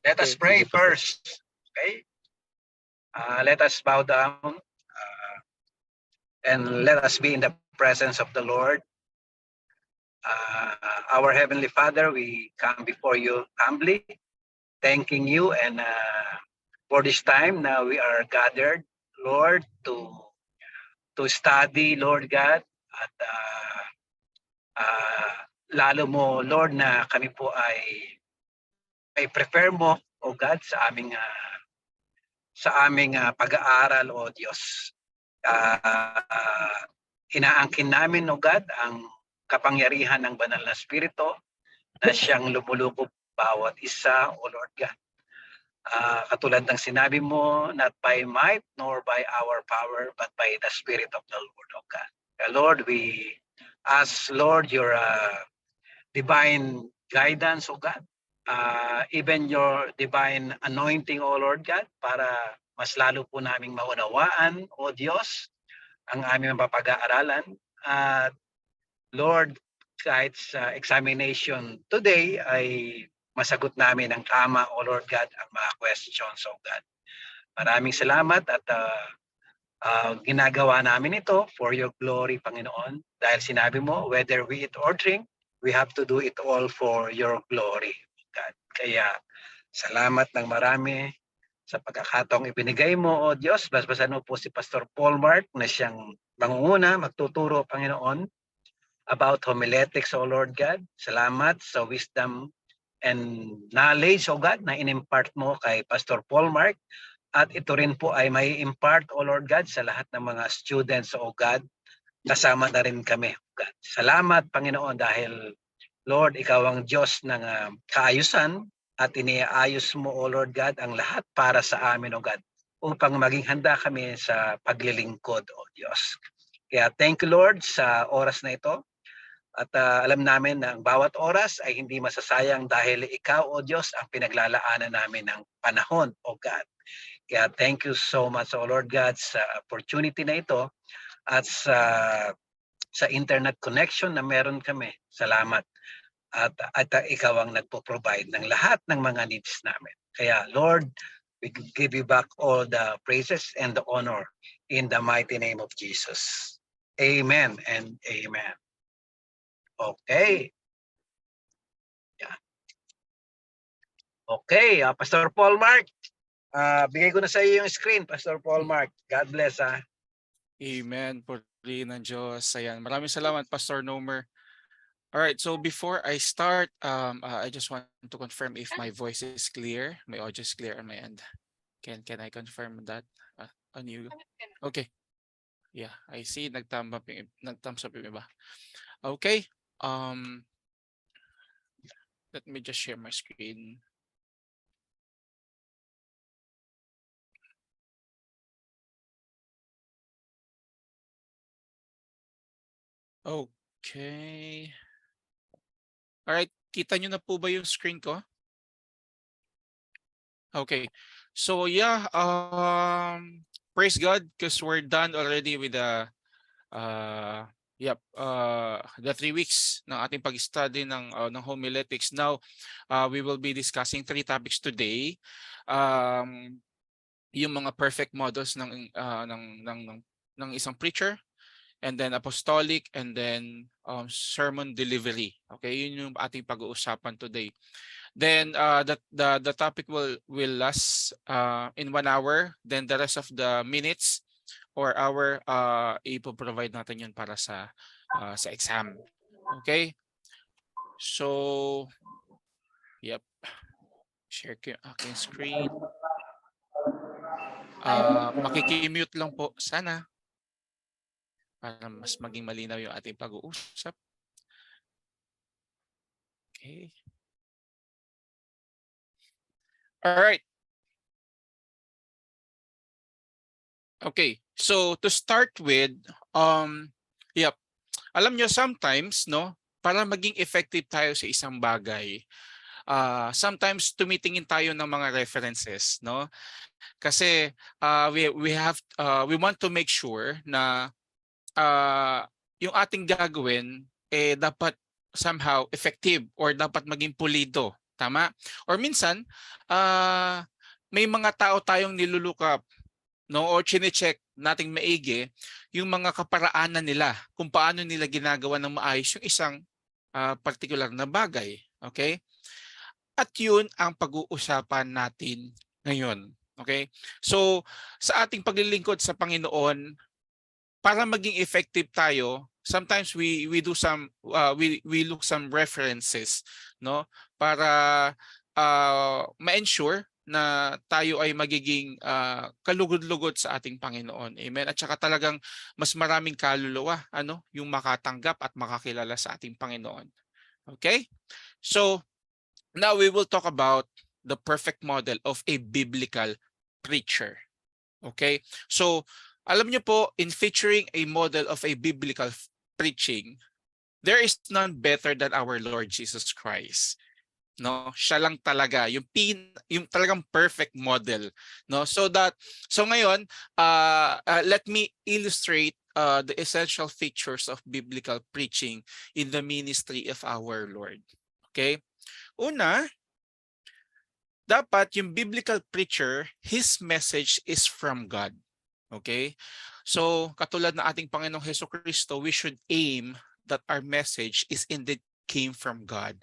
Let us Okay, pray sige, Pastor. first. Okay? Let us bow down and let us be in the presence of the Lord. Our Heavenly Father, we come before you humbly, thanking you and for this time now we are gathered, Lord, to study, Lord God, at lalo mo, Lord, na kami po ay prepare mo, O God, sa aming pag-aaral, O Diyos. Inaangkin namin, O God, ang kapangyarihan ng banal na Espiritu na siyang lumulubog bawat isa, O Lord God. Katulad ng sinabi mo, not by might nor by our power, but by the Spirit of the Lord, O God. Lord, we ask, Lord, your divine guidance, O God. Even your divine anointing, O Lord God, para mas lalo po naming maunawaan, O Diyos, ang aming mapag-aaralan. Lord, kahit sa examination today ay masagot namin ng tama, O Lord God, ang mga questions, O God. Maraming salamat at ginagawa namin ito for your glory, Panginoon. Dahil sinabi mo, whether we eat or drink, we have to do it all for your glory, God. Kaya salamat ng marami sa pagkakataong ibinigay mo, O Diyos. Basbasan mo po si Pastor Paul Mark na siyang mangunguna, magtuturo, Panginoon, about homiletics, O Lord God. Salamat sa wisdom and knowledge, O God, na inimpart mo kay Pastor Paul Mark. At ito rin po ay may impart, O Lord God, sa lahat ng mga students, O God. Kasama na rin kami, O God. Salamat, Panginoon, dahil, Lord, ikaw ang Diyos ng kaayusan at iniaayos mo, O Lord God, ang lahat para sa amin, O God, upang maging handa kami sa paglilingkod, O Diyos. Kaya thank you, Lord, sa oras na ito. At alam namin na ang bawat oras ay hindi masasayang dahil ikaw, O Diyos, ang pinaglalaanan namin ng panahon, O God. Kaya thank you so much, O Lord God, sa opportunity na ito at sa internet connection na meron kami. Salamat. At ikaw ang nagpo-provide ng lahat ng mga needs namin. Kaya Lord, we give you back all the praises and the honor in the mighty name of Jesus. Amen and amen. Okay. Yeah. Okay, Pastor Paul Mark, bigay ko na sa iyo yung screen, Pastor Paul Mark. God bless. Amen. Puri ng Diyos. Ayan. Maraming salamat, Pastor Nomer. All right, so before I start, I just want to confirm if my voice is clear, my audio is clear on my end. Can I confirm that on you? Okay. Yeah, I see nag-thumbs up yung iba. Okay. Let me just share my screen. Okay. All right, kita nyo na po ba yung screen ko? Okay. So yeah, praise God because we're done already with the the 3 weeks ng ating pag-study ng homiletics. Now, we will be discussing 3 topics today. Yung mga perfect models ng isang preacher, and then apostolic, and then sermon delivery. Okay, yun yung ating pag-uusapan today. Then the topic will last in 1 hour. Then the rest of the minutes or hour ipo-provide natin yun para sa exam. Okay? So yep. Share ko yung aking screen. Makikimute lang po sana para mas maging malinaw yung ating pag-uusap. Okay. All right. Okay. So to start with, yep. Alam nyo, sometimes, no, para maging effective tayo sa isang bagay, sometimes tumitingin tayo ng mga references, no? Kasi we want to make sure na yung ating gagawin dapat somehow effective or dapat maging pulido, Tama? Or minsan, may mga tao tayong nilulook up, no, o chine-check nating maigi yung mga kaparaanan nila kung paano nila ginagawa ng maayos yung isang particular na bagay. Okay? At yun ang pag-uusapan natin ngayon. Okay? So, sa ating paglilingkod sa Panginoon, para maging effective tayo, sometimes we do some we look some references, no, para ma-ensure na tayo ay magiging kalugod-lugod sa ating Panginoon. Amen. At saka talagang mas maraming kaluluwa yung makatanggap at makakilala sa ating Panginoon. Okay? So, now we will talk about the perfect model of a biblical preacher. Okay? So, alam niyo po, in featuring a model of a biblical preaching, there is none better than our Lord Jesus Christ. No, siya lang talaga yung talagang perfect model, no? So ngayon, let me illustrate the essential features of biblical preaching in the ministry of our Lord. Okay? Una, dapat yung biblical preacher, his message is from God. Okay? So, katulad ng ating Panginoong Hesukristo, we should aim that our message is indeed came from God.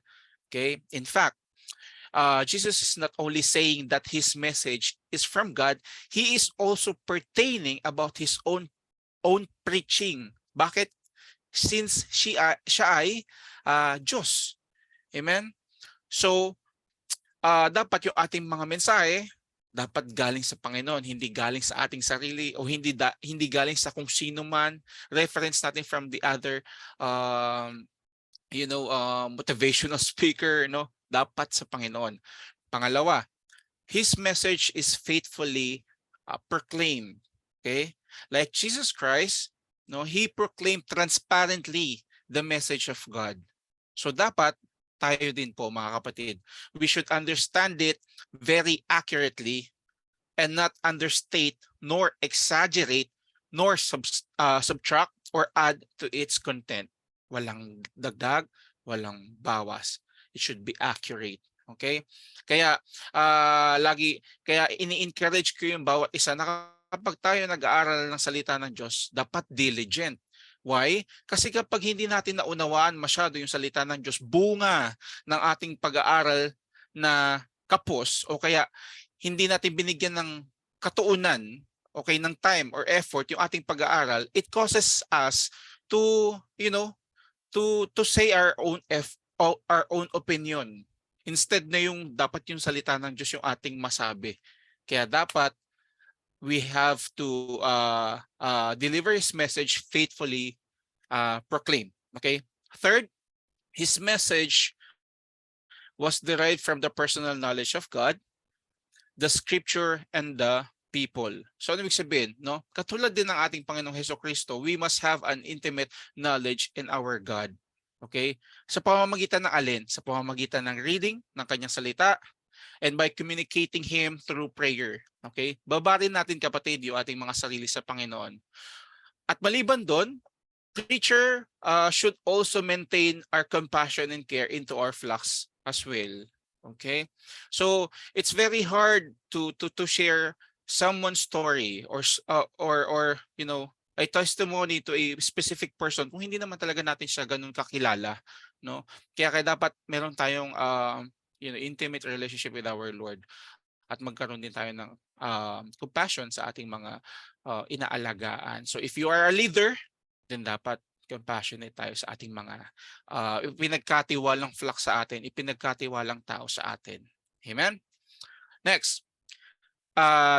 Okay? In fact, Jesus is not only saying that his message is from God, he is also pertaining about his own preaching. Bakit? Since siya ay Diyos. Amen? So, dapat yung ating mga mensahe dapat galing sa Panginoon, hindi galing sa ating sarili o hindi galing sa kung sino man. Reference natin from the other motivational speaker, no? Dapat sa Panginoon. Pangalawa, his message is faithfully proclaimed. Okay? Like Jesus Christ, no, he proclaimed transparently the message of God. So dapat tayo din po, mga kapatid, we should understand it very accurately and not understate nor exaggerate nor subtract or add to its content. Walang dagdag, walang bawas. It should be accurate. Okay? Kaya kaya ini-encourage ko yung bawat isa na kapag tayo nag-aaral ng salita ng Diyos, dapat diligent. Why? Kasi kapag hindi natin naunawaan masyado yung salita ng Diyos, bunga ng ating pag-aaral na kapos o kaya hindi natin binigyan ng katuunan, okay, ng time or effort yung ating pag-aaral, it causes us to, to say our own opinion instead na yung dapat yung salita ng Diyos yung ating masabi. Kaya dapat we have to deliver his message faithfully proclaim. Okay? Third, his message was derived from the personal knowledge of God, the scripture, and the people. So ano ibig sabihin, no? Katulad din ng ating Panginoong Hesukristo, we must have an intimate knowledge in our God. Okay? Sa pamamagitan ng alin? Sa pamamagitan ng reading ng kanyang salita and by communicating him through prayer. Okay? Babarin natin, kapatid, yung ating mga sarili sa Panginoon. At maliban doon, preacher should also maintain our compassion and care into our flocks as well. Okay? So, it's very hard to share someone's story or a testimony to a specific person kung hindi naman talaga natin siya ganun kakilala, no? Kaya dapat meron tayong intimate relationship with our Lord at magkaroon din tayo ng compassion sa ating mga inaalagaan. So if you are a leader, then dapat compassionate tayo sa ating mga ipinagkatiwalang flock sa atin, ipinagkatiwalang tao sa atin. Amen? Next,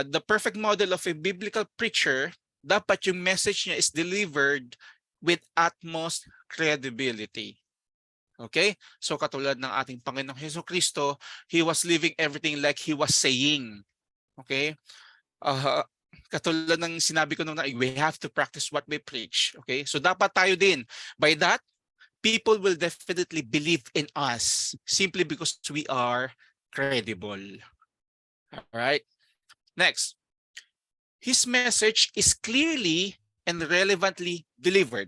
the perfect model of a biblical preacher, dapat yung message niya is delivered with utmost credibility. Okay? So katulad ng ating Panginoong Hesukristo, he was living everything like he was saying. Okay? Katulad ng sinabi ko nung we have to practice what we preach. Okay? So dapat tayo din. By that, people will definitely believe in us simply because we are credible. All right? Next. His message is clearly and relevantly delivered.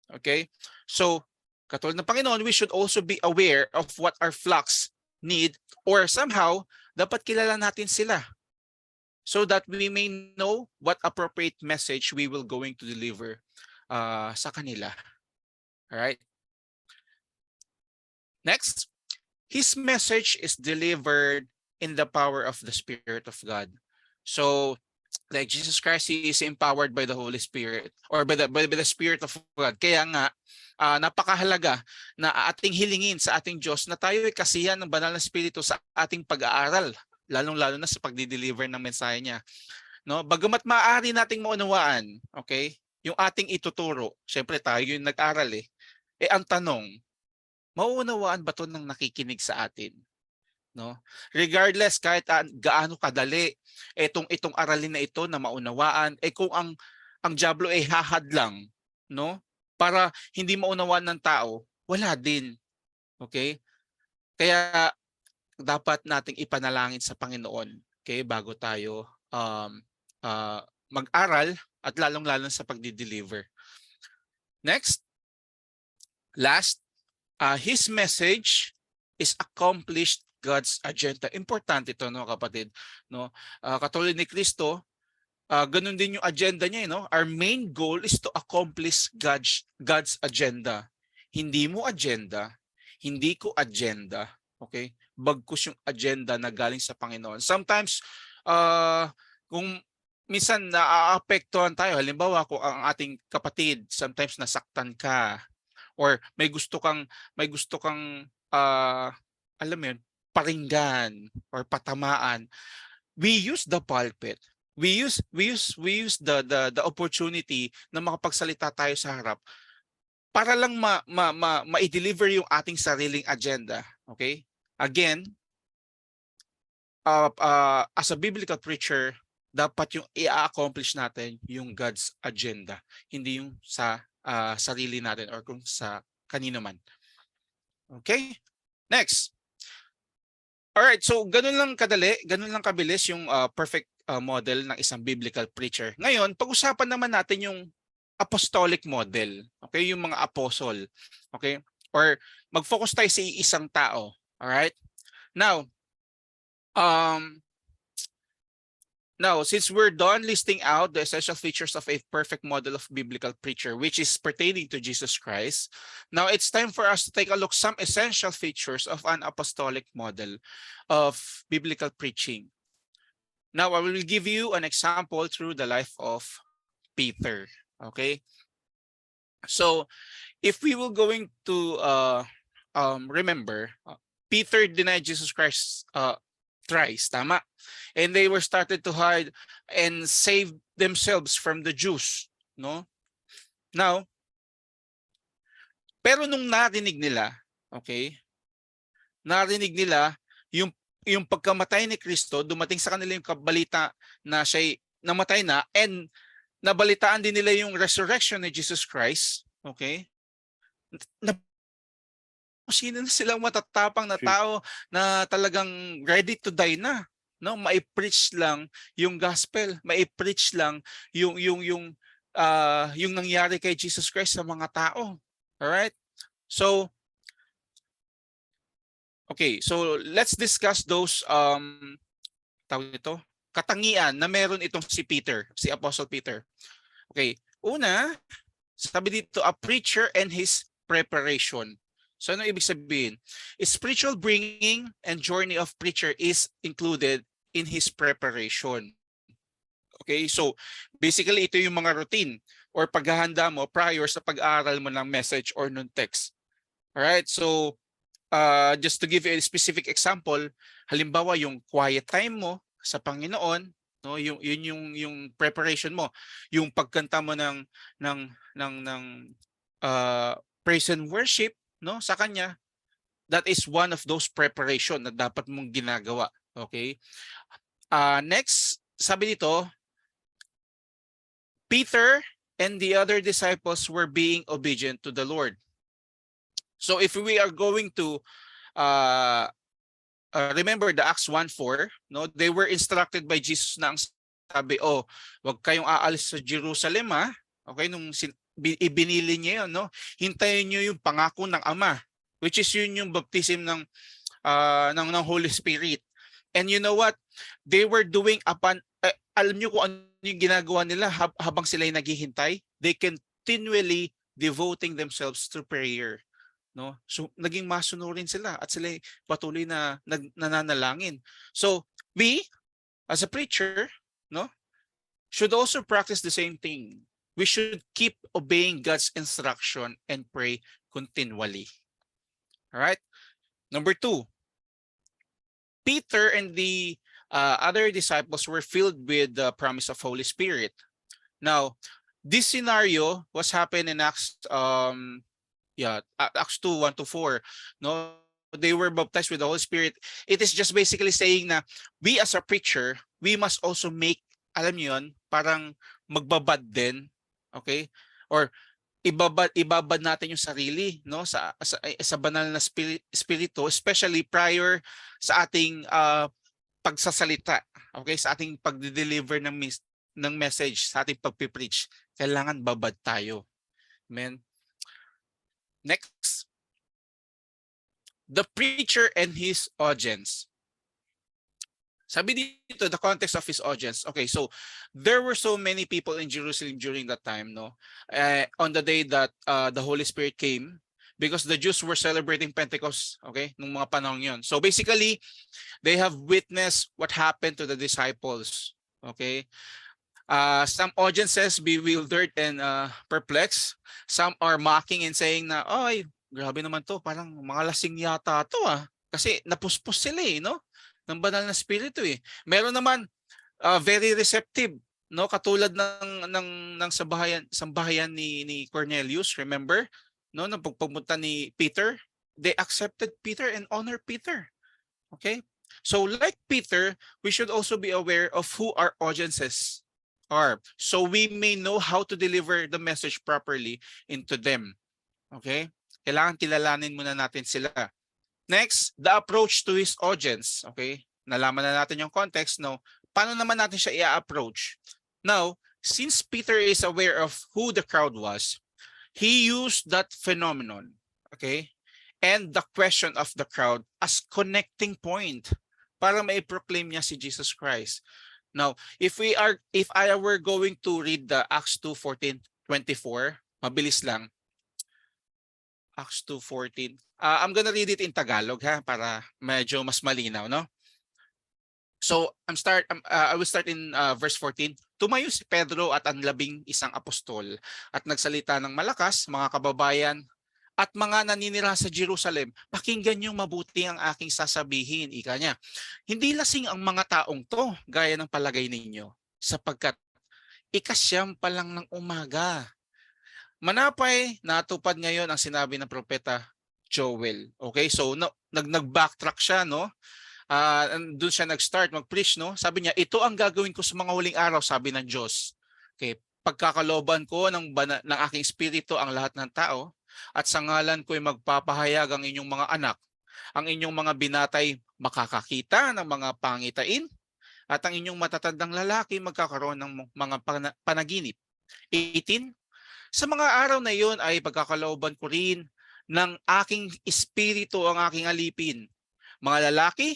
Okay? So, katulad ng Panginoon, we should also be aware of what our flocks need, or somehow dapat kilala natin sila so that we may know what appropriate message we will going to deliver sa kanila. Alright? Next, his message is delivered in the power of the Spirit of God. So, like Jesus Christ, He is empowered by the Holy Spirit or by the Spirit of God. Kaya nga, napakahalaga na ating hilingin sa ating Diyos na tayo ay kasihan ng banal na Espiritu sa ating pag-aaral, lalong-lalo na sa pagdi-deliver ng mensahe niya. No? Bagamat maaari nating maunawaan, okay, yung ating ituturo, syempre tayo yung nag-aral ang tanong, mauunawaan ba 'to ng nakikinig sa atin? No? Regardless kahit gaano kadali itong aralin na ito na maunawaan, kung ang diablo ay hahadlang, no? Para hindi maunawaan ng tao, wala din. Okay? Kaya dapat nating ipanalangin sa Panginoon, okay, bago tayo mag-aral at lalong-lalo sa pagdi-deliver. Next, last, his message is accomplished God's agenda. Importante ito, no, kapatid, no? Katulad ni Kristo, ganun din yung agenda niya, no? Our main goal is to accomplish God's agenda. Hindi mo agenda, hindi ko agenda, okay? Bagkus yung agenda na galing sa Panginoon. Sometimes kung minsan naaapektuhan tayo, halimbawa kung ang ating kapatid sometimes nasaktan ka, or may gusto kang alam mo yun, paringgan or patamaan, we use the pulpit, we use the opportunity na makapagsalita tayo sa harap para lang ma-deliver yung ating sariling agenda. Okay, again, as a biblical preacher, dapat yung i-accomplish natin yung God's agenda, hindi yung sa sarili natin or kung sa kanino man. Okay? Next. Alright, so ganun lang kadali, ganun lang kabilis yung perfect model ng isang biblical preacher. Ngayon, pag-usapan naman natin yung apostolic model. Okay? Yung mga apostle. Okay? Or mag-focus tayo sa isang tao. Alright? Now, since we're done listing out the essential features of a perfect model of biblical preacher, which is pertaining to Jesus Christ, now it's time for us to take a look some essential features of an apostolic model of biblical preaching. Now, I will give you an example through the life of Peter. Okay? So, if we were going to remember, Peter denied Jesus Christ thrice, tama? And they were started to hide and save themselves from the Jews, no? Now, pero nung narinig nila, okay? Narinig nila yung pagkamatay ni Kristo, dumating sa kanila yung kabalita na siya'y namatay na, and nabalitaan din nila yung resurrection ni Jesus Christ, okay? Sino na silang matatapang na tao na talagang ready to die na, no? Mai-preach lang yung gospel, mai-preach lang yung nangyari kay Jesus Christ sa mga tao. All right? So okay, so let's discuss those tawag ito, katangian na meron itong si Peter, si Apostle Peter. Okay, una, sabi dito, a preacher and his preparation. So ano ibig sabihin? Spiritual bringing and journey of preacher is included in his preparation. Okay, so basically ito yung mga routine or paghahanda mo prior sa pag-aaral mo ng message or ng text. Alright, so just to give you a specific example, halimbawa yung quiet time mo sa Panginoon, no, yung preparation mo, yung pagkanta mo ng praise and worship, no, sa kanya, that is one of those preparation na dapat mong ginagawa. Okay? Next, sabi dito, Peter and the other disciples were being obedient to the Lord. So if we are going to remember the Acts 1:4, no, they were instructed by Jesus na ang sabi, wag kayong aalis sa Jerusalem, okay, nung ibinili niya yun, no? Hintayin niyo yung pangako ng Ama, which is yun yung baptism ng ng Holy Spirit. And you know what? They were doing alam niyo kung ano yung ginagawa nila habang sila ay naghihintay? They continually devoting themselves to prayer. No? So naging masunurin sila at sila patuloy na nananalangin. So we as a preacher, no, should also practice the same thing. We should keep obeying God's instruction and pray continually. All right? Number 2, Peter and the other disciples were filled with the promise of Holy Spirit. Now, this scenario was happened in Acts Acts 2, 1 to 4. No, they were baptized with the Holy Spirit. It is just basically saying na we as a preacher, we must also make, alam niyo yun, parang magbabad din, okay? Or ibabad natin yung sarili, no, sa banal na spirito, especially prior sa ating pagsasalita, okay? Sa ating pagde-deliver ng message, sa ating pagpipreach, kailangan babad tayo. Amen. Next, the preacher and his audience. Sabi dito, the context of his audience. Okay, so there were so many people in Jerusalem during that time, no? On the day that the Holy Spirit came, because the Jews were celebrating Pentecost, okay, nung mga panahon yon. So basically, they have witnessed what happened to the disciples, okay? Some audiences bewildered and perplexed. Some are mocking and saying na, ay, grabe naman to, parang mga lasing yata to Kasi napuspos sila no? Ng banal na spirito Meron naman very receptive, no? Katulad ng sambahayan ni Cornelius, remember? No, nang pagpunta ni Peter, they accepted Peter and honor Peter. Okay? So like Peter, we should also be aware of who our audiences are, so we may know how to deliver the message properly into them. Okay? Kailangan kilalanin muna natin sila. Next, the approach to his audience. Okay? Nalaman na natin yung context. No? Paano naman natin siya i-approach? Now, since Peter is aware of who the crowd was, he used that phenomenon, okay, and the question of the crowd as connecting point para mai-proclaim niya si Jesus Christ. Now, if I were going to read the Acts 2:14-24, mabilis lang. Acts 2:14. I'm gonna read it in Tagalog para medyo mas malinaw, no? So, I will start in verse 14. Tumayo si Pedro at ang 11 apostol at nagsalita ng malakas, mga kababayan, at mga naninira sa Jerusalem, pakinggan niyong mabuti ang aking sasabihin, ika niya. Hindi lasing ang mga taong to, gaya ng palagay ninyo, sapagkat ikasyam pa lang ng umaga. Manapay, natupad ngayon ang sinabi ng propeta Joel. Okay, so nag-backtrack siya, no? Doon siya nag-start, mag-preach, no? Sabi niya, ito ang gagawin ko sa mga huling araw, sabi ng Diyos. Okay, pagkakaloban ko ng aking espiritu ang lahat ng tao, at sa ngalan ko'y magpapahayag ang inyong mga anak. Ang inyong mga binatay makakakita ng mga pangitain, at ang inyong matatandang lalaki magkakaroon ng mga panaginip. 18. Sa mga araw na iyon ay pagkakalooban ko rin ng aking espiritu ang aking alipin, mga lalaki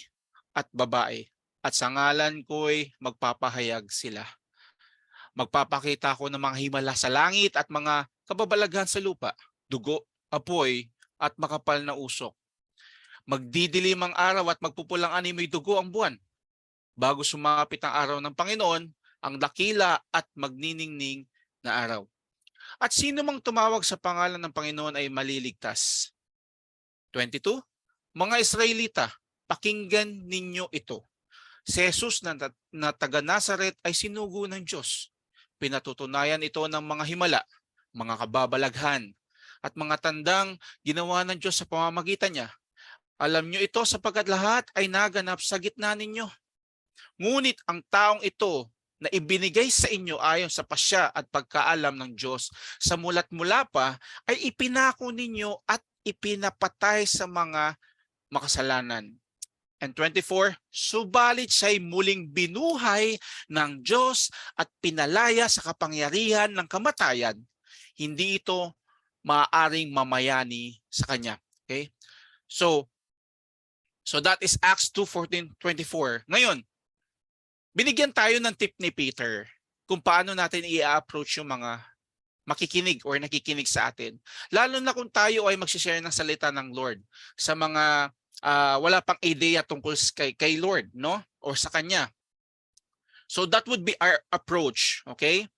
at babae, at sa ngalan ko'y magpapahayag sila. Magpapakita ko ng mga himala sa langit at mga kababalaghan sa lupa, dugo, apoy, at makapal na usok. Magdidilim ang araw at magpupulang animoy dugo ang buwan. Bago sumapit ang araw ng Panginoon, ang dakila at magniningning na araw. At sino mang tumawag sa pangalan ng Panginoon ay maliligtas. 22. Mga Israelita, pakinggan ninyo ito. Si Jesus na taga Nazaret ay sinugo ng Diyos. Pinatutunayan ito ng mga himala, mga kababalaghan, at mga tandang ginawa ng Diyos sa pamamagitan niya. Alam nyo ito sapagkat lahat ay naganap sa gitna ninyo. Ngunit ang taong ito na ibinigay sa inyo ayon sa pasya at pagkaalam ng Diyos sa mula't mula pa ay ipinako ninyo at ipinapatay sa mga makasalanan. And 24, subalit siya'y muling binuhay ng Diyos at pinalaya sa kapangyarihan ng kamatayan. Hindi ito maaaring mamayani sa Kanya. Okay? So, So that is Acts 2:14-24. Ngayon, binigyan tayo ng tip ni Peter kung paano natin i-approach yung mga makikinig or nakikinig sa atin. Lalo na kung tayo ay mag-share ng salita ng Lord sa mga wala pang idea tungkol kay Lord, no? Or sa Kanya. So that would be our approach, okay?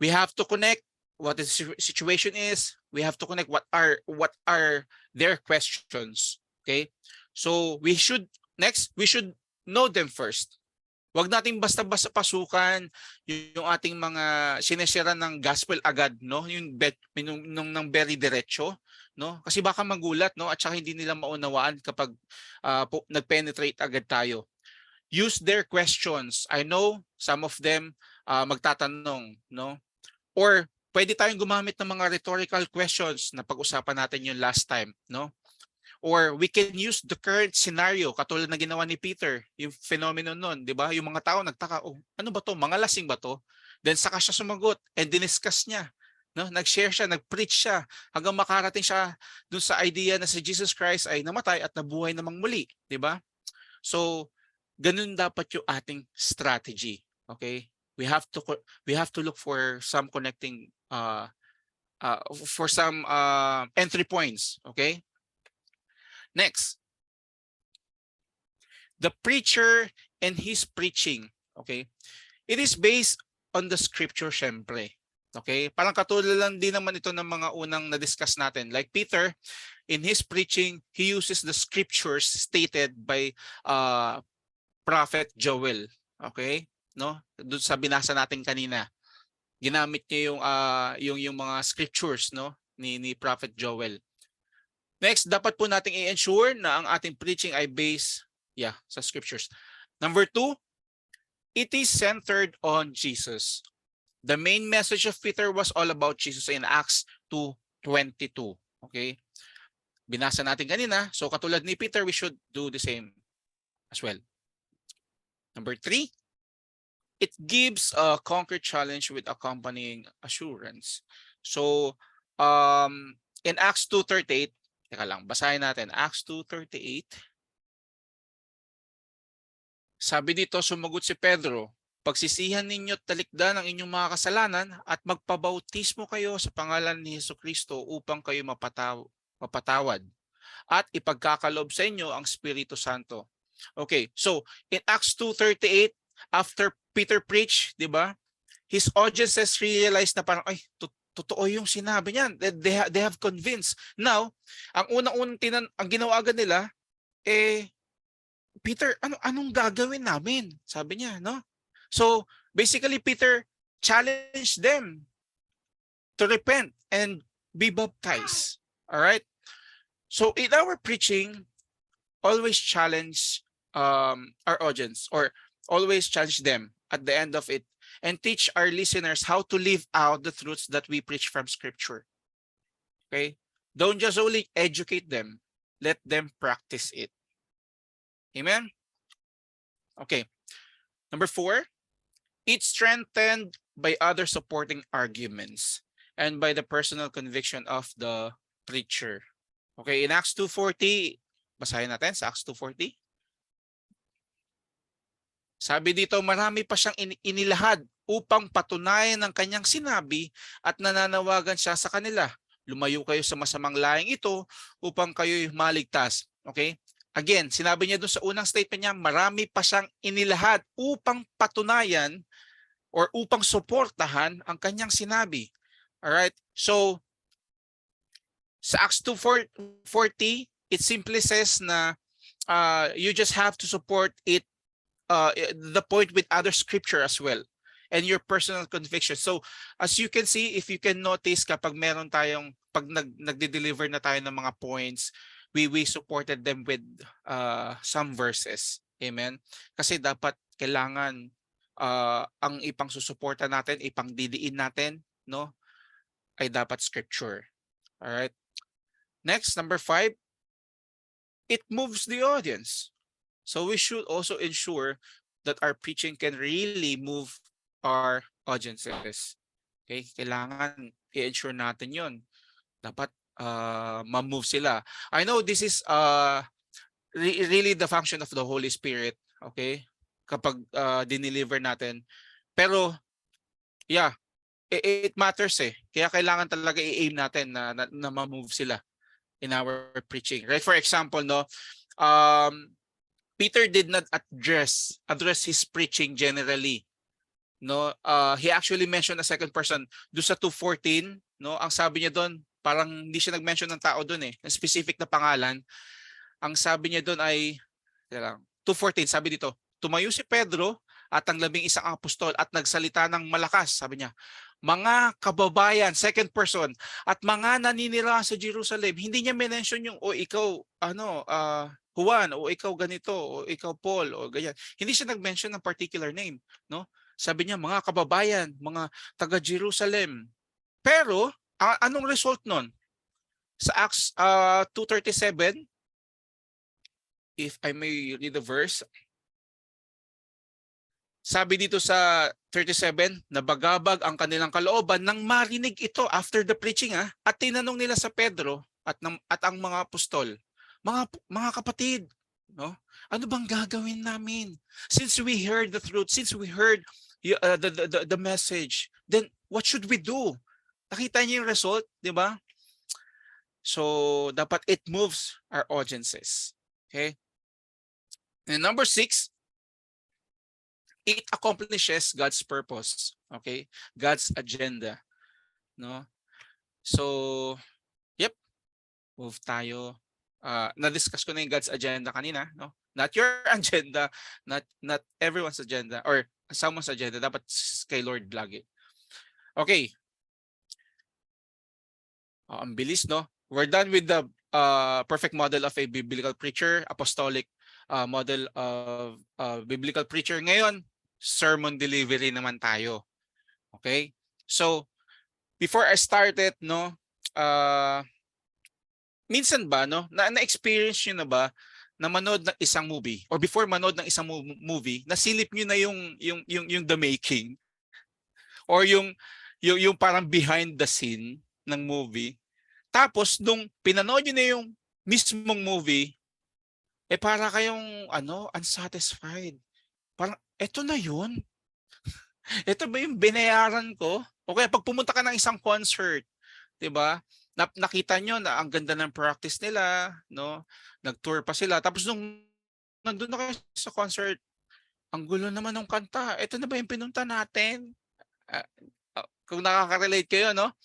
We have to connect what the situation is. We have to connect what are their questions, okay? So we should know them first. Wag nating basta-basta pasukan yung ating mga sineshare ng gospel agad, no? Yung ng very diretso, no? Kasi baka magulat, no? At saka hindi nila maunawaan kapag nag-penetrate agad tayo. Use their questions. I know some of them magtatanong, no? Or pwede tayong gumamit ng mga rhetorical questions na pag-usapan natin yung last time, no? Or we can use the current scenario katulad na ginawa ni Peter, yung phenomenon nun, di ba? Yung mga tao nagtaka, oh, ano ba to? Mga lasing ba to? Then saka siya sumagot and diniscuss niya. No? Nag-share siya, nag-preach siya hanggang makarating siya dun sa idea na si Jesus Christ ay namatay at nabuhay namang muli, di ba? So, ganun dapat yung ating strategy. Okay? We have to look for some connecting for some entry points, okay? Next, the preacher and his preaching, okay? It is based on the scripture, syempre. Okay? Parang katulad lang din naman ito ng mga unang na-discuss natin. Like Peter, in his preaching, he uses the scriptures stated by Prophet Joel. Okay? No? Doon sa binasa natin kanina. Ginamit niya yung mga scriptures, no, ni Prophet Joel. Next, dapat po nating i-ensure na ang ating preaching ay based sa scriptures. Number 2, it is centered on Jesus. The main message of Peter was all about Jesus in Acts 2:22. Okay? Binasa natin kanina. So katulad ni Peter, we should do the same as well. Number 3, it gives a concrete challenge with accompanying assurance. So in Acts 2:38, teka lang, basahin natin. Acts 2:38. Sabi dito, sumagot si Pedro, pagsisihan ninyo at talikdan ang inyong mga kasalanan at magpabautismo kayo sa pangalan ni Jesucristo upang kayo mapatawad at ipagkakalob sa inyo ang Espiritu Santo. Okay, so in Acts 2:38, after Peter preached, di ba? His audiences realized na parang, ay, totoo yung sinabi niyan. They have convinced. Now, ang unang-unang ang ginawa agad nila, Peter, anong gagawin namin? Sabi niya, no? So, basically, Peter challenged them to repent and be baptized. All right? So, in our preaching, always challenge our audience or always challenge them at the end of it and teach our listeners how to live out the truths that we preach from Scripture. Okay? Don't just only educate them. Let them practice it. Amen? Okay. Number 4, it's strengthened by other supporting arguments and by the personal conviction of the preacher. Okay, in Acts 2:40, basahin natin sa Acts 2:40. Sabi dito, marami pa siyang inilahad upang patunayan ng kanyang sinabi at nananawagan siya sa kanila. Lumayo kayo sa masamang laing ito upang kayo'y maligtas. Okay? Again, sinabi niya doon sa unang statement niya, marami pa siyang inilahad upang patunayan or upang suportahan ang kanyang sinabi. Alright? So, sa Acts 2:40, it simply says na you just have to support it, the point with other scripture as well and your personal conviction. So as you can see, if you can notice, kapag meron tayong pag nagde-deliver na tayo ng mga points, we supported them with some verses. Amen. Kasi dapat kailangan ang ipang susuporta natin, ipang didiin natin, no, ay dapat scripture. All right. Next, number 5, it moves the audience. So we should also ensure that our preaching can really move our audiences. Okay? Kailangan i-ensure natin yon. Dapat ma-move sila. I know this is really the function of the Holy Spirit, okay? Kapag dineliver natin. Pero yeah, it matters eh. Kaya kailangan talaga i-aim natin na ma-move sila in our preaching. Right? For example, no, Peter did not address his preaching generally. No, he actually mentioned a second person do sa 2:14, no? Ang sabi niya doon, parang hindi siya nag-mention ng tao doon eh, ng specific na pangalan. Ang sabi niya doon ay 2:14, sabi dito, tumayo si Pedro at ang 11 apostol at nagsalita ng malakas, sabi niya, mga kababayan, second person, at mga naninira sa Jerusalem. Hindi niya mention yung o ikaw Juan, o ikaw ganito, o ikaw Paul, o ganyan. Hindi siya nag-mention ng particular name, no? Sabi niya mga kababayan, mga taga Jerusalem. Pero anong result nun? Sa Acts 2:37, if I may read the verse, sabi dito sa 37, nabagabag ang kanilang kalooban nang marinig ito after the preaching at tinanong nila sa Pedro at ang mga apostol, mga kapatid, no? Ano bang gagawin namin? Since we heard the truth, since we heard the message, then what should we do? Nakita niyo yung result, di ba? So dapat it moves our audiences. Okay? And number 6, it accomplishes God's purpose. Okay? God's agenda. No? So, yep. Move tayo. Na-discuss ko na yung God's agenda kanina. No? Not your agenda, not everyone's agenda, or someone's agenda. Dapat kay Lord lagi. Okay. Ang bilis, no? We're done with the perfect model of a biblical preacher, apostolic model of biblical preacher. Ngayon, sermon delivery naman tayo. Okay? So, before I started, no, minsan ba, no, na-experience nyo na ba na manood ng isang movie, or before manood ng isang movie, nasilip nyo na yung the making, or yung parang behind the scene ng movie. Tapos nung pinanood nyo na yung mismong movie, para kayong unsatisfied. Parang eto na yun. Ito ba yung binayaran ko? O kaya pag pumunta ka ng isang concert, 'di ba? Nakita nyo na ang ganda ng practice nila, no? Nag-tour pa sila. Tapos nung nandun na kayo sa concert, ang gulo naman ng kanta. Ito na ba yung pinunta natin? Kung nakaka-relate kayo, no?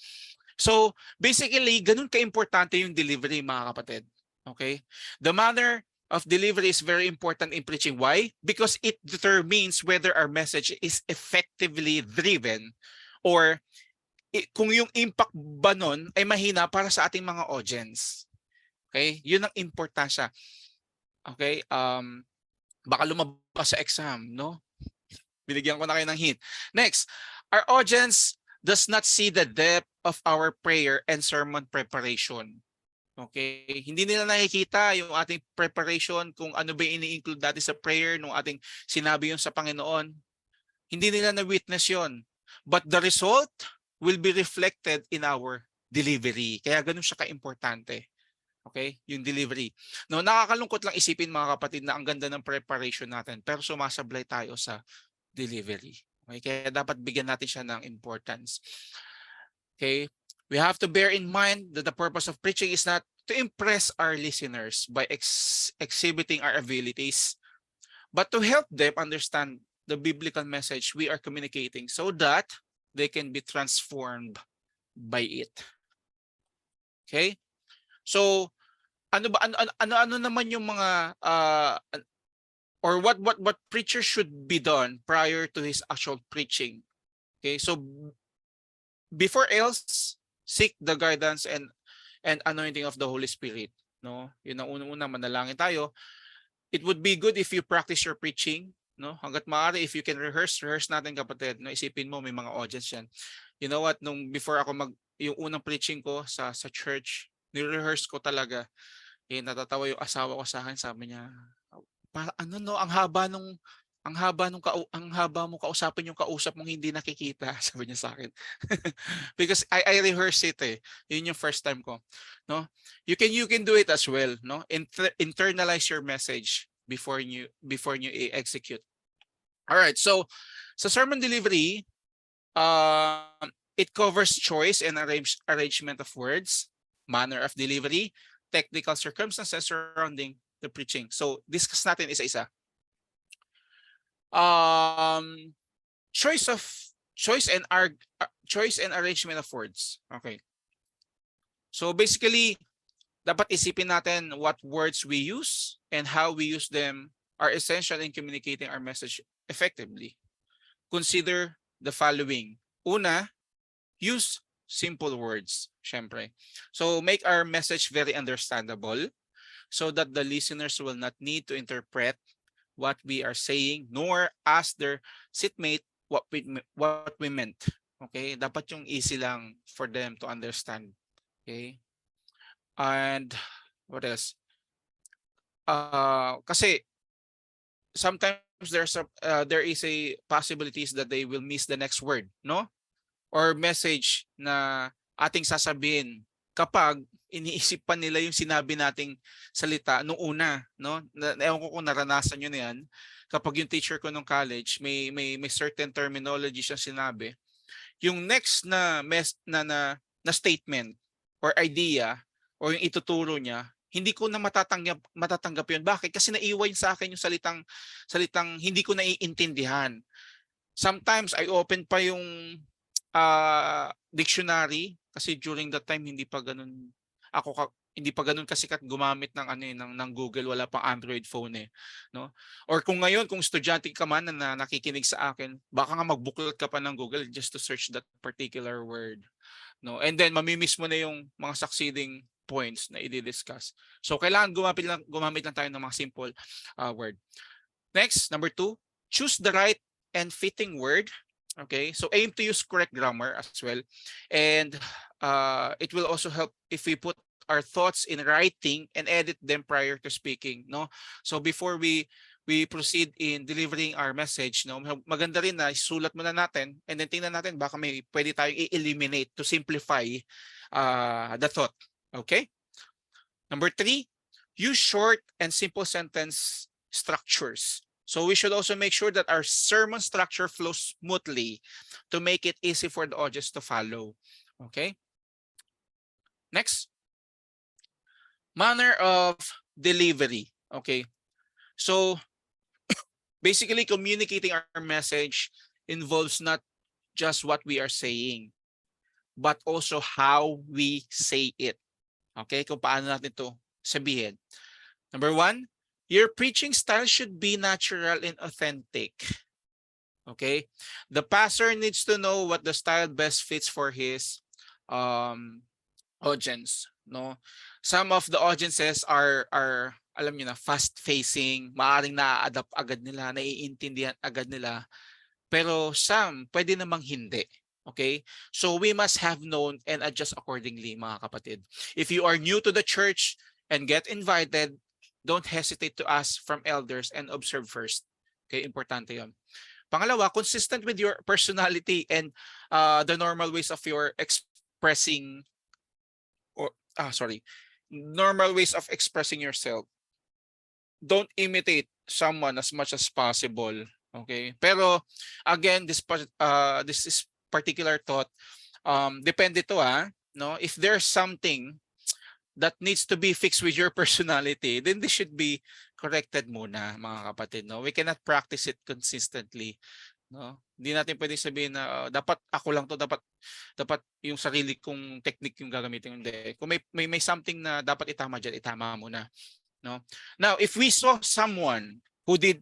So, basically, ganun ka-importante yung delivery, mga kapatid. Okay? The manner of delivery is very important in preaching. Why? Because it determines whether our message is effectively driven, or kung yung impact ba nun ay mahina para sa ating mga audience. Okay? Yun ang importansya. Okay? Baka lumabas sa exam, no? Binigyan ko na kayo ng hint. Next, our audience does not see the depth of our prayer and sermon preparation. Okay? Hindi nila nakikita yung ating preparation, kung ano ba yung ini-include natin sa prayer, nung ating sinabi yung sa Panginoon. Hindi nila na-witness yon. But the result will be reflected in our delivery. Kaya ganun siya ka-importante. Okay? Yung delivery. No, nakakalungkot lang isipin, mga kapatid, na ang ganda ng preparation natin, pero sumasablay tayo sa delivery. Okay? Kaya dapat bigyan natin siya ng importance. Okay? We have to bear in mind that the purpose of preaching is not to impress our listeners by exhibiting our abilities, but to help them understand the biblical message we are communicating so that they can be transformed by it. Okay? So, ano naman yung mga or what preacher should be done prior to his actual preaching? Okay? So, before else, seek the guidance and anointing of the Holy Spirit, no? Yun ang unang-una, manalangin tayo. It would be good if you practice your preaching, no? Hangga't maaari, if you can rehearse natin, kapatid, no? Isipin mo, may mga audience yan. You know what, nung before ako yung unang preaching ko sa church, ni-rehearse ko talaga. Natatawa yung asawa ko sa akin, sabi niya, para ang haba nung ang haba mo kausapin yung kausap mong hindi nakikita, sabi niya sa akin. Because I rehearse it eh. Yun yung first time ko, no? You can do it as well, no? Internalize your message before you execute. All right. So sa sermon delivery, it covers choice and arrangement of words, manner of delivery, technical circumstances surrounding the preaching. So discuss natin isa-isa. Choice and arrangement of words. Okay. So basically, dapat isipin natin what words we use and how we use them are essential in communicating our message effectively. Consider the following. Una, use simple words, syempre. So make our message very understandable so that the listeners will not need to interpret what we are saying nor ask their seatmate what we meant. Okay? Dapat yung easy lang for them to understand. Okay? And what else? Kasi sometimes there is a possibilities that they will miss the next word, no? Or message na ating sasabihin kapag iniisip pa nila yung sinabi nating salita nung una, no? Ewan ko kung naranasan nyo na yan. Kapag yung teacher ko nung college, may certain terminology siya sinabi. Yung next na statement or idea or yung ituturo niya, hindi ko na matatanggap yun. Bakit? Kasi naiwan sa akin yung salitang hindi ko naiintindihan. Sometimes I open pa yung dictionary kasi during that time hindi pa ganun kasikat gumamit ng Google, wala pang Android phone eh, no? Or kung ngayon kung estudyante ka man na nakikinig sa akin, baka nga magbuklat ka pa ng Google just to search that particular word, no? And then mamimiss mo na yung mga succeeding points na i-discuss. So kailangan gumamit lang tayo ng mga simple word. Next, number 2, choose the right and fitting word. Okay, so aim to use correct grammar as well, and it will also help if we put our thoughts in writing and edit them prior to speaking, no? So before we proceed in delivering our message, no, maganda rin na isulat muna natin and then tingnan natin baka may pwede tayong i-eliminate to simplify the thought. Okay? Number 3, use short and simple sentence structures. So we should also make sure that our sermon structure flows smoothly to make it easy for the audience to follow. Okay? Next. Manner of delivery. Okay. So basically communicating our message involves not just what we are saying, but also how we say it. Okay? Kung paano natin ito sabihin. Number 1, your preaching style should be natural and authentic. Okay? The pastor needs to know what the style best fits for his audience, no? Some of the audiences are alam niyo na, fast facing, maaring na-adapt agad nila, naiintindihan agad nila. Pero some pwede namang hindi. Okay? So we must have known and adjust accordingly, mga kapatid. If you are new to the church and get invited, don't hesitate to ask from elders and observe first. Okay, importante 'yon. Pangalawa, consistent with your personality and the normal ways of your expressing normal ways of expressing yourself. Don't imitate someone as much as possible. Okay? Pero again, this is particular thought, depende to no? If there's something that needs to be fixed with your personality, then this should be corrected muna, mga kapatid, no? We cannot practice it consistently, no? Hindi natin pwedeng sabihin na dapat ako lang to, dapat yung sarili kong technique yung gagamitin. Hindi. Kung may something na dapat itama diyan, itama muna, no? Now, if we saw someone who did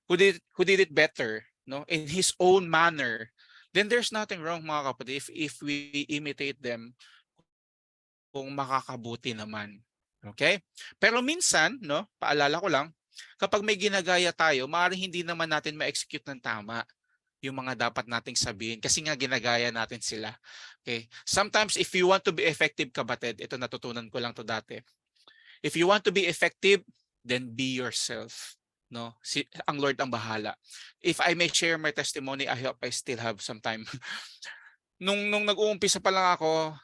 it better, no, in his own manner, then there's nothing wrong, mga kapatid, if we imitate them kung makakabuti naman. Okay? Pero minsan, no, paalala ko lang, kapag may ginagaya tayo, maaaring hindi naman natin ma-execute ng tama yung mga dapat nating sabihin kasi nga ginagaya natin sila. Okay? Sometimes if you want to be effective, kapatid, ito natutunan ko lang to dati. If you want to be effective, then be yourself. no? Ang Lord ang bahala. If I may share my testimony, I hope I still have some time. Nung nag-uumpisa pa lang ako,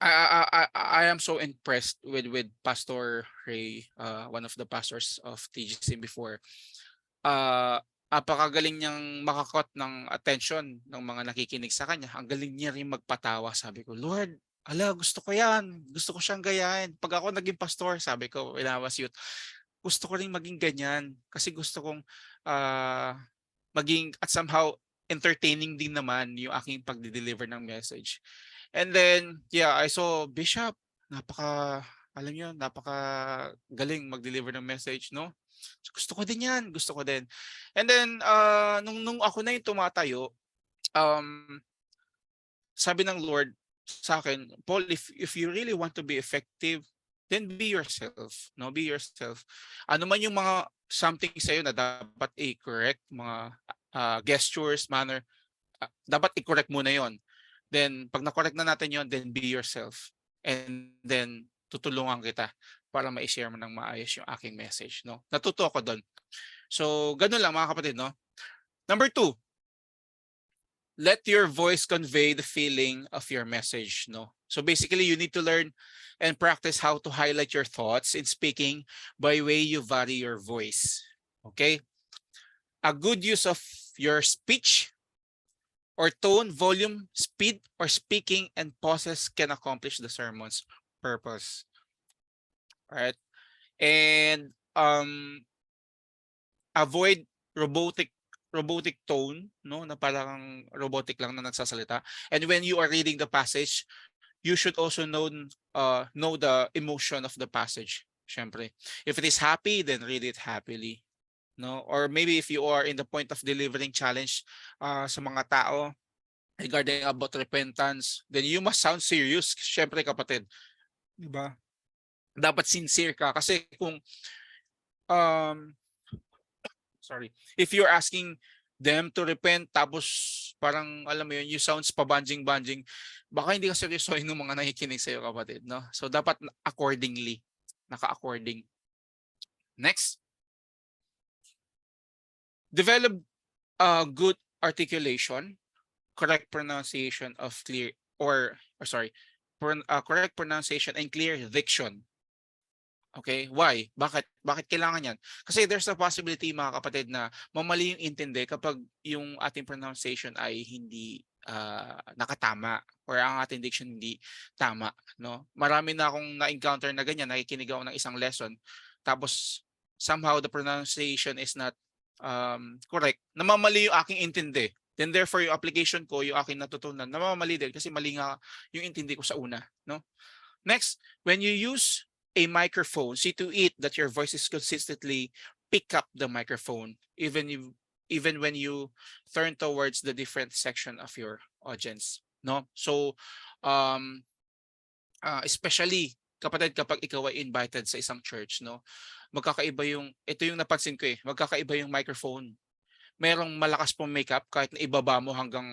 I am so impressed with Pastor Ray, one of the pastors of TGC before. Napakagaling niyang makakot ng attention ng mga nakikinig sa kanya. Ang galing niya rin magpatawa. Sabi ko, Lord, ala, gusto ko yan. Gusto ko siyang gayahin. Pag ako naging pastor, sabi ko, when I was youth, gusto ko rin maging ganyan. Kasi gusto kong maging at somehow entertaining din naman yung aking pagde-deliver ng message. And then, yeah, I saw Bishop. Alam niyo, napaka galing mag-deliver ng message, no? So, gusto ko din yan. Gusto ko din. And then, nung ako na yung tumatayo, sabi ng Lord sa akin, Paul, if you really want to be effective, then be yourself. No, be yourself. Ano man yung mga something sa'yo na dapat i-correct, mga gestures, manner, dapat i-correct muna yon. Then, pag na-correct na natin yon, then be yourself. And then, tutulungan kita para ma-share mo ng maayos yung aking message. No? Natuto ako doon. So, ganun lang mga kapatid. No? Number 2, let your voice convey the feeling of your message. No? So basically, you need to learn and practice how to highlight your thoughts in speaking by way you vary your voice. Okay? A good use of your speech or tone, volume, speed, or speaking and pauses can accomplish the sermon's purpose. All right? And avoid robotic tone, no, na parang robotic lang na nagsasalita. And when you are reading the passage, you should also know the emotion of the passage. Syempre, if it is happy, then read it happily, no? Or maybe if you are in the point of delivering challenge sa mga tao regarding about repentance, then you must sound serious. Syempre kapatid, di ba? Dapat sincere ka kasi kung if you're asking them to repent tapos parang alam mo yun, you sounds pabanjing-banjing, baka hindi ka seryosohin ng mga nakikinig sa'yo kapatid, no? So dapat accordingly, naka-according. Next, develop good articulation, correct pronunciation of clear correct pronunciation and clear diction. Okay, why? Bakit kailangan yan? Kasi there's a possibility mga kapatid na mamali yung intindi kapag yung ating pronunciation ay hindi nakatama or ang ating diction hindi tama, no? Marami na akong na-encounter na ganyan, nakikinig ako ng isang lesson tapos somehow the pronunciation is not correct. Namamali yung aking intindi. Then therefore yung application ko, yung aking natutunan, namamali din kasi mali nga yung intindi ko sa una, no? Next, when you use a microphone, see to it that your voice is consistently pick up the microphone even when you turn towards the different section of your audience, no? So especially kapatid kapag ikaw ay invited sa isang church, no? Ito yung napansin ko magkakaiba yung microphone. Merong malakas pong makeup kahit na ibaba mo hanggang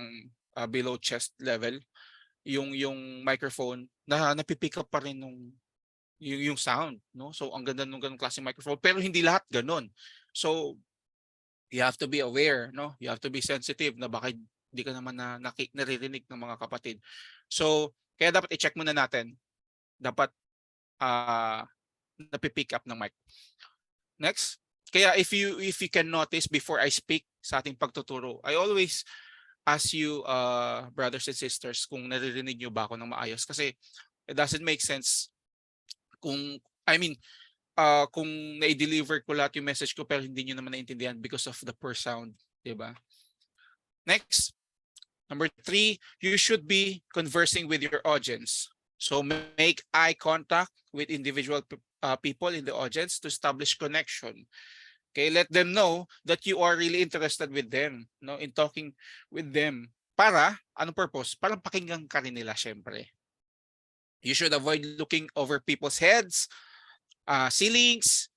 below chest level yung microphone na napipick up pa rin yung sound, no? So ang ganda ng ganung klaseng microphone, pero hindi lahat ganun. So you have to be aware, no? You have to be sensitive na baka hindi ka naman naririnig ng mga kapatid. So kaya dapat i-check muna natin. Dapat napipick up ng mic. Next, kaya if you can notice before I speak sa ating pagtuturo, I always ask you brothers and sisters kung naririnig niyo ba ako ng maayos kasi it doesn't make sense kung kung na-deliver ko lahat yung message ko pero hindi niyo naman naintindihan because of the poor sound, di ba? Next, number 3, you should be conversing with your audience. So make eye contact with individual people in the audience to establish connection. Okay, let them know that you are really interested with them, no, in talking with them. Para anong purpose? Para pakinggan ka rin nila syempre. You should avoid looking over people's heads, ceilings,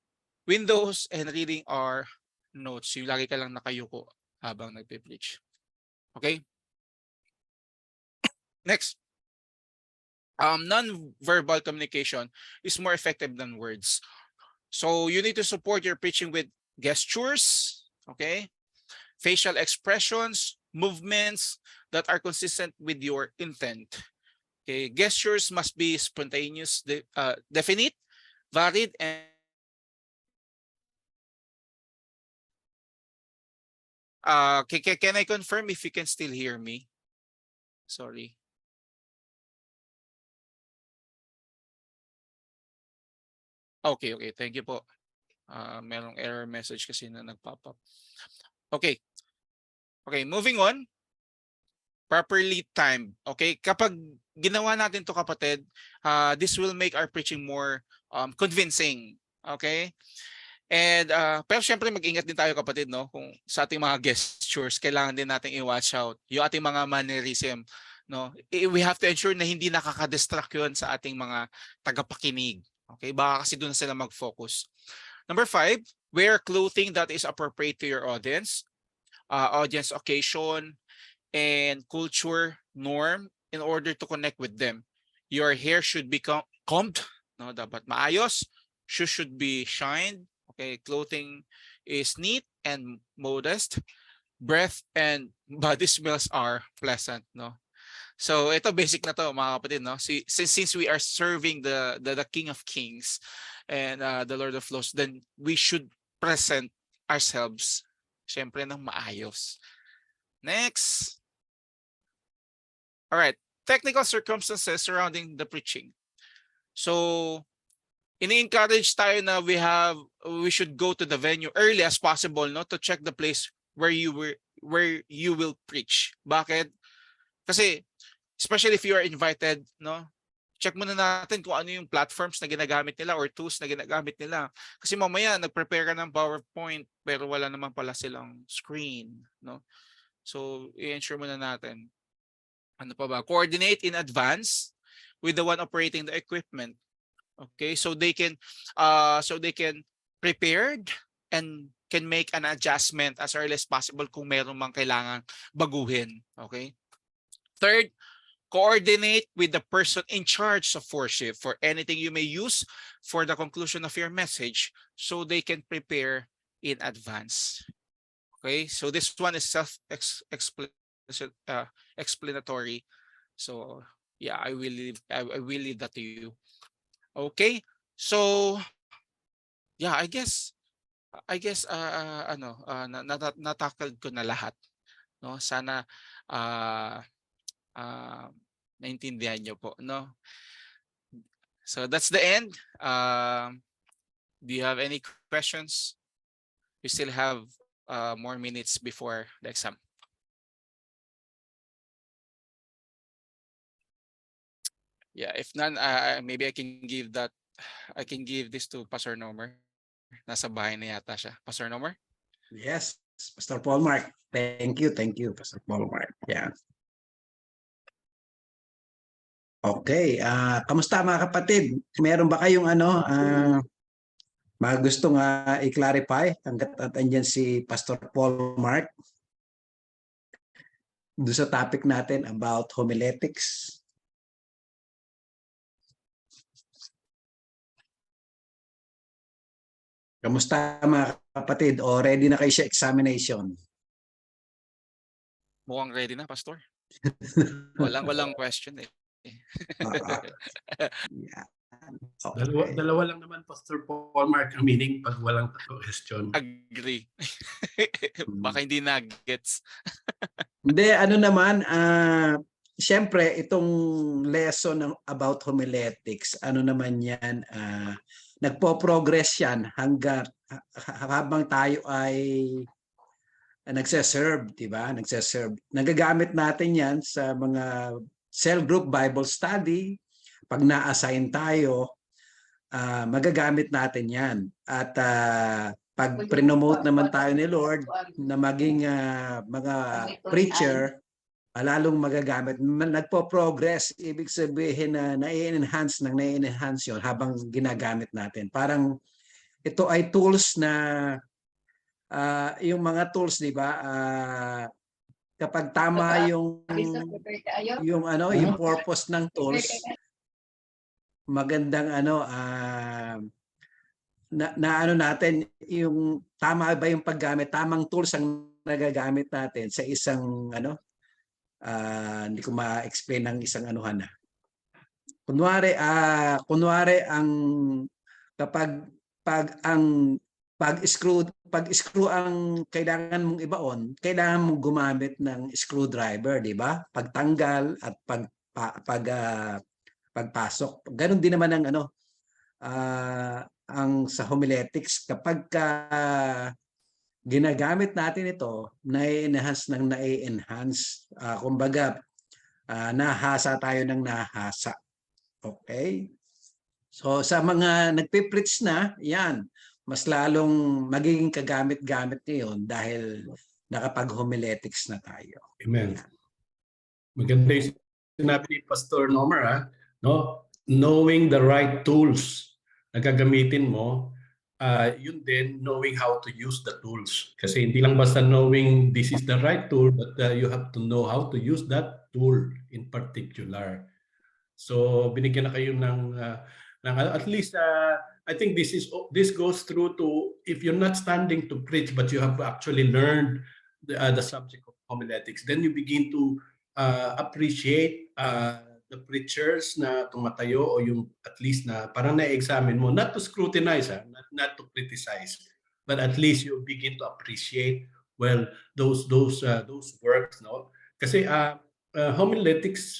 windows, and reading our notes. Yung lagi ka lang nakayuko habang nagpe-preach. Okay? Next. Non-verbal communication is more effective than words. So you need to support your preaching with gestures, okay? Facial expressions, movements that are consistent with your intent. Okay, gestures must be spontaneous, definite, varied, and can I confirm if you can still hear me? Sorry. Okay, okay. Thank you po. Merong error message kasi na nag-pop up. Okay. Okay, moving on. Properly timed. Okay, kapag ginawa natin to kapatid, this will make our preaching more convincing. Okay? And pero syempre mag-ingat din tayo kapatid, no? Kung sa ating mga gestures, kailangan din nating i-watch out yung ating mga mannerism, no? We have to ensure na hindi nakaka-distract 'yun sa ating mga tagapakinig. Okay? Baka kasi doon sila mag-focus. Number 5, wear clothing that is appropriate to your audience, audience occasion, and culture norm in order to connect with them. Your hair should be combed, no? Dapat maayos. Shoes should be shined. Okay, clothing is neat and modest. Breath and body smells are pleasant, no? So ito basic na to mga kapatid, no? Since we are serving the King of Kings and the Lord of Lords, then we should present ourselves syempre ng maayos. Next. All right, technical circumstances surrounding the preaching. So ini-encourage tayo na we should go to the venue early as possible, no, to check the place where you will preach. Bakit? Kasi especially if you are invited, no, check muna natin kung ano yung platforms na ginagamit nila or tools na ginagamit nila. Kasi mamaya nag-prepare ka ng PowerPoint pero wala naman pala silang screen, no? So i-ensure muna natin. Ano pa ba? Coordinate in advance with the one operating the equipment. Okay, so they can prepared and can make an adjustment as early as possible kung meron mang kailangan baguhin. Okay. Third, coordinate with the person in charge of worship for anything you may use for the conclusion of your message so they can prepare in advance. Okay, so this one is explanatory. So yeah, I will leave that to you. Okay, so yeah, I guess natakal ko na lahat, no? Sana naintindihan niyo po, no? So that's the end. Do you have any questions? We still have more minutes before the exam. Yeah, if none, maybe I can give this to Pastor Nomer. Nasa bahay na yata siya. Pastor Nomer? Yes, Pastor Paul Mark. Thank you, Pastor Paul Mark. Yeah. Okay, kamusta mga kapatid? Meron ba kayong mga gustong i-clarify hanggat at andyan si Pastor Paul Mark doon sa topic natin about homiletics? Kamusta mga kapatid? O ready na kayo sa examination? Mukhang ready na, Pastor. Walang question eh. Yeah. Okay. Dalawa lang naman, Pastor Paul Mark, ang meaning pag walang question. Agree. Baka hindi na gets. Hindi, siyempre itong lesson about homiletics, naman yan, nagpo-progress yan habang tayo ay nagse-serve, di ba? Nagse-serve. Nagagamit natin yan sa mga cell group Bible study. Pag na-assign tayo, magagamit natin yan. At pag pre-nomote naman tayo ni Lord na maging mga preacher, lalong magagamit. Nagpo-progress, ibig sabihin na nai-enhance yun habang ginagamit natin. Parang ito ay tools na yung mga tools, di ba? Kapag tama yung purpose ng tools, magandang ano natin, yung tama ba yung paggamit, tamang tools ang nagagamit natin sa isang hindi ko ma-explain ng isang anuhan na. Kunwari ang kapag pag screw ang kailangan mong ibaon, kailangan mong gumamit ng screwdriver, di ba? Pagtanggal at pagpasok. Ganon din naman ang sa homiletics kapag ginagamit natin ito, nai-enhance ng nai-enhance. Kumbaga, nahasa tayo ng nahasa. Okay? So sa mga nagpipreach na, yan, mas lalong magiging kagamit-gamit ngayon dahil nakapag-homiletics na tayo. Amen. Maganda yung sinabi ni Pastor Nomer, no? Knowing the right tools na gagamitin mo, yun din, knowing how to use the tools. Kasi hindi lang basta knowing this is the right tool, but you have to know how to use that tool in particular. So binigyan na kayo ng at least I think this goes through to, if you're not standing to preach but you have actually learned the subject of homiletics, then you begin to appreciate the preachers na tumatayo o yung at least na parang na-examine mo, not to scrutinize, not to criticize, but at least you begin to appreciate well those works, no? Kasi homiletics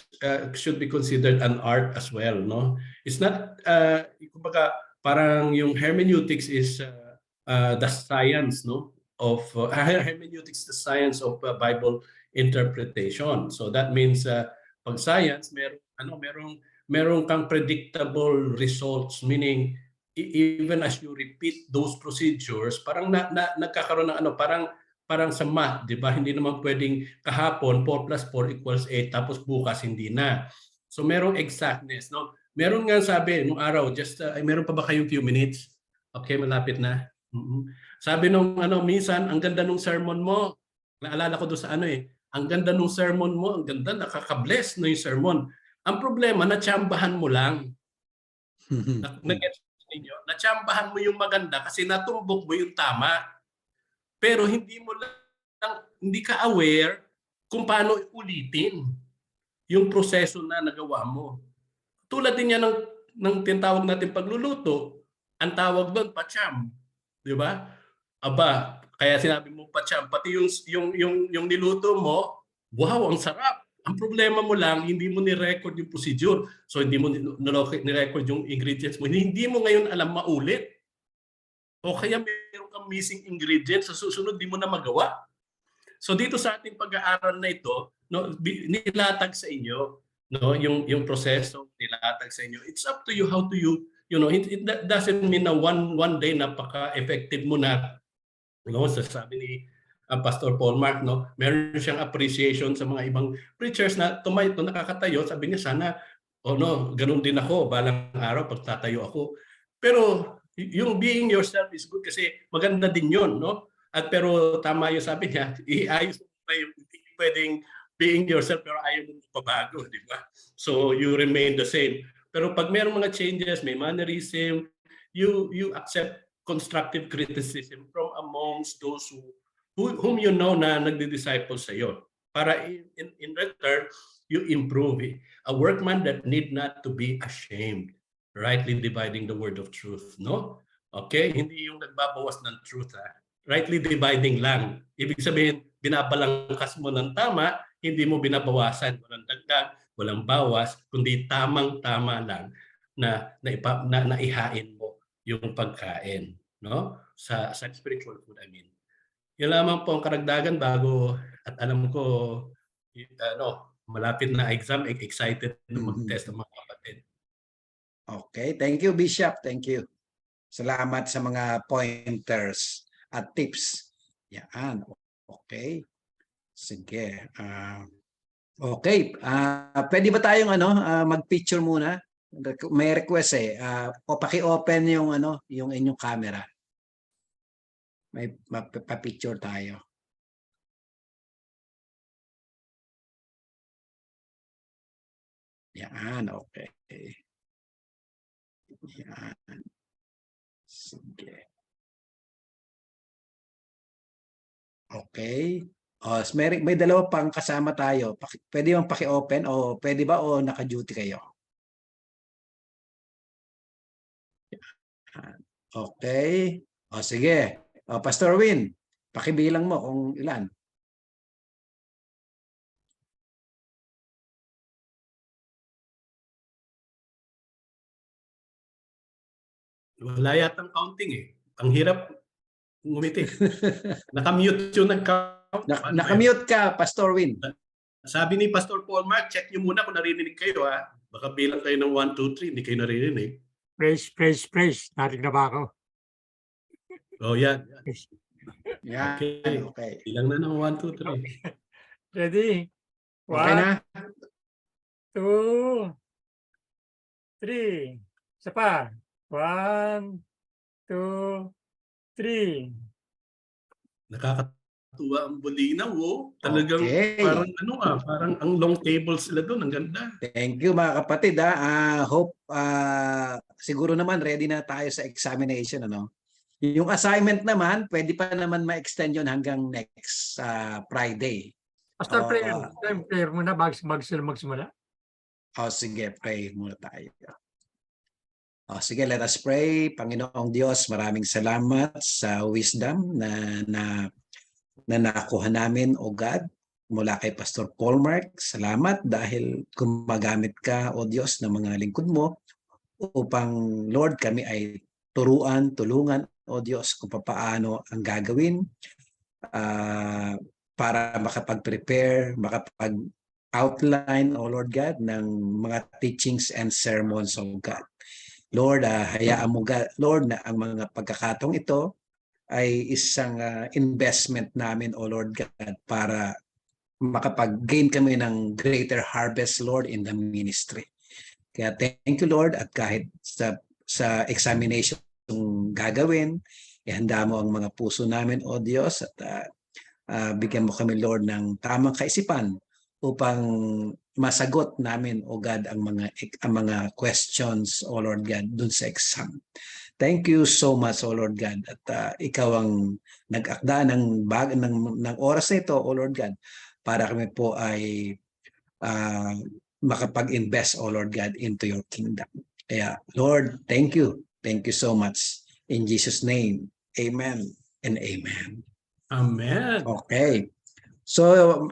should be considered an art as well, no? It's not kumbaga parang yung hermeneutics is the science, no, of hermeneutics, the science of Bible interpretation. So that means pag science merong kang predictable results, meaning even as you repeat those procedures, parang nagkakaroon ng parang sa math, di ba? Hindi naman pwedeng kahapon 4 plus 4 equals 8 tapos bukas hindi na. So merong exactness, no? Meron nga sabi nung araw, meron pa ba kayong few minutes? Okay, malapit na. Sabi nung minsan, ang ganda nung sermon mo. Naalala ko doon sa ang ganda nung sermon mo, ang ganda, nakaka-bless na yung sermon. Ang problema, natsambahan mo lang. Natsambahan mo yung maganda kasi natumbok mo yung tama. Pero hindi ka aware kung paano ulitin yung proseso na nagawa mo. Tulad din yan ng tinatawag natin pagluluto, ang tawag doon pacham, di ba? Aba, kaya sinabi mo pacham, pati yung niluto mo, wow, ang sarap. Ang problema mo lang, hindi mo ni-record yung procedure. So hindi mo ni-record yung ingredients mo. Hindi mo ngayon alam maulit. O kaya meron kang missing ingredients, sa susunod di mo na magawa. So dito sa ating pag-aaral na ito, no, nilatag sa inyo, no, yung proseso nilatag sa inyo. It's up to you how to it doesn't mean na one day napaka-effective mo na. No, sabi ni Pastor Paul Mark, no, meron siyang appreciation sa mga ibang preachers na nakakatayo, sabi niya sana ganun din ako balang araw pagtatayo ako. Pero yung being yourself is good kasi maganda din 'yon, no? Pero tama yung sabi niya, iayos mo pa yung pwedeng being yourself pero ayaw mo pabago, di ba? So you remain the same. Pero pag merong mga changes, may mannerism, you accept constructive criticism from amongst those whom you know na nagdi-disciple sa iyo. Para in return, you improve. A workman that need not to be ashamed, rightly dividing the word of truth, no? Okay, hindi yung nagbabawas ng truth, rightly dividing lang. Ibig sabihin, binabalangkas mo ng tama, hindi mo binabawasan, walang dagdag, walang bawas, kundi tamang-tama lang na ihain mo yung pagkain, no? Sa spiritual food, I mean. Yun lamang po ang karagdagan bago, at alam ko malapit na exam, excited na mag-test ang mga kapatid. Okay, thank you Bishop, thank you. Salamat sa mga pointers at tips. Yan, okay. Sige. Okay, pwede ba tayong mag-picture muna? May request paki-open yung yung inyong camera. May pa-picture tayo. Yan, okay. Yan. Sige. Okay. May dalawa pang kasama tayo. Pwede bang paki-open o pwede ba o naka-duty kayo? Okay. Sige. Pastor Win, pakibilang mo kung ilan. Wala yatang counting eh. Ang hirap ngumiti. Nakamute yung nag-count. Nakamute ka, Pastor Win. Sabi ni Pastor Paul Mark, check nyo muna kung narinig kayo ha. Baka bilang kayo ng 1, 2, 3, hindi kayo naririnig. Praise. Narinig na ba ako? Oh, yan. Yan. Okay. Okay. Bilang na ng 1, 2, 3. Ready? Okay na? 2, 3. Isa pa. 1, 2, 3. Nakakatuwa ang bulinaw, oh. Talagang Okay. parang ang long table sila doon, ang ganda. Thank you mga kapatid. Hope siguro naman ready na tayo sa examination. Ano? Yung assignment naman, pwede pa naman ma-extend yun hanggang next Friday. Pastor, prayer muna bago magsimula. Sige, pray muna tayo. Sige, let us pray. Panginoong Diyos, maraming salamat sa wisdom na nakuha namin, O God, mula kay Pastor Paul Mark. Salamat dahil gumagamit ka, O Diyos, ng mga lingkod mo upang, Lord, kami ay tulungan, O Diyos, kung paano ang gagawin para makapag-prepare, makapag-outline, O Lord God, ng mga teachings and sermons, O God. Lord, hayaan mo, God, Lord, na ang mga pagkakataong ito ay isang investment namin, O Lord God, para makapag-gain kami ng greater harvest, Lord, in the ministry. Kaya thank you, Lord, at kahit sa examination gagawin, ihanda mo ang mga puso namin, O Diyos, at bigyan mo kami, Lord, ng tamang kaisipan upang masagot namin, O God, ang mga questions, O Lord God, dun sa exam. Thank you so much, O Lord God, at ikaw ang nag-akda ng oras na ito, O Lord God, para kami po ay makapag-invest, O Lord God, into your kingdom. Kaya, Lord, thank you. Thank you so much. In Jesus' name, amen and amen. Amen. Okay. So,